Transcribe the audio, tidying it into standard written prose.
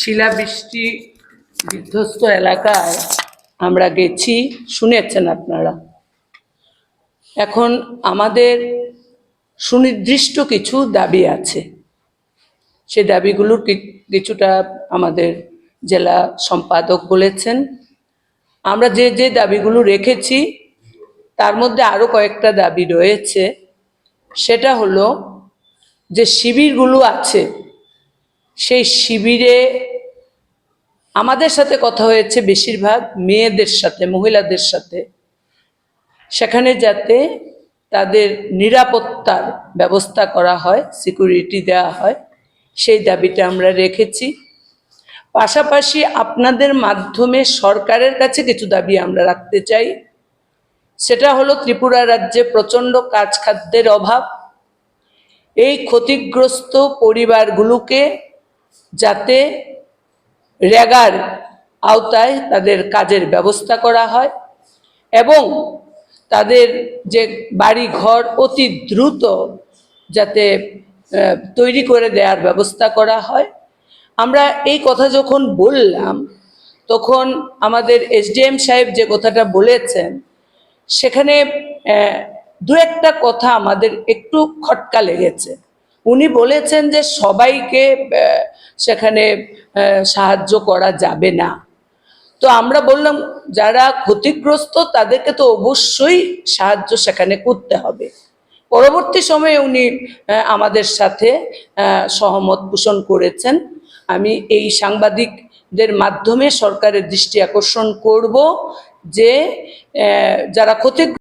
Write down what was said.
শিলাবৃষ্টি বিধ্বস্ত এলাকায় আমরা গেছি, শুনেছেন আপনারা। এখন আমাদের সুনির্দিষ্ট কিছু দাবি আছে। সে দাবিগুলোর কিছুটা আমাদের জেলা সম্পাদক বলেছেন। আমরা যে যে দাবিগুলো রেখেছি তার মধ্যে আরও কয়েকটা দাবি রয়েছে। সেটা হলো যে শিবিরগুলো আছে, সেই শিবিরে আমাদের সাথে কথা হয়েছে বেশিরভাগ মেয়েদের সাথে, মহিলাদের সাথে। সেখানে যাতে তাদের নিরাপত্তার ব্যবস্থা করা হয়, সিকিউরিটি দেওয়া হয়, সেই দাবিটা আমরা রেখেছি। পাশাপাশি আপনাদের মাধ্যমে সরকারের কাছে কিছু দাবি আমরা রাখতে চাই। সেটা হলো ত্রিপুরা রাজ্যে প্রচণ্ড কাজ খাদ্যের অভাব। এই ক্ষতিগ্রস্ত পরিবারগুলোকে যাতে রেগার আওতায় তাদের কাজের ব্যবস্থা করা হয় এবং তাদের যে বাড়ি ঘর অতি দ্রুত যাতে তৈরি করে দেওয়ার ব্যবস্থা করা হয়। আমরা এই কথা যখন বললাম তখন আমাদের এসডিএম সাহেব যে কথাটা বলেছেন সেখানে দু একটা কথা আমাদের একটু খটকা লেগেছে। উনি বলেছেন যে সবাইকে সেখানে সাহায্য করা যাবে না। তো আমরা বললাম যারা ক্ষতিগ্রস্ত তাদেরকে তো অবশ্যই সাহায্য সেখানে করতে হবে। পরবর্তী সময়ে উনি আমাদের সাথে সহমত পোষণ করেছেন। আমি এই সাংবাদিকদের মাধ্যমে সরকারের দৃষ্টি আকর্ষণ করব যে যারা ক্ষতিগ্রস্ত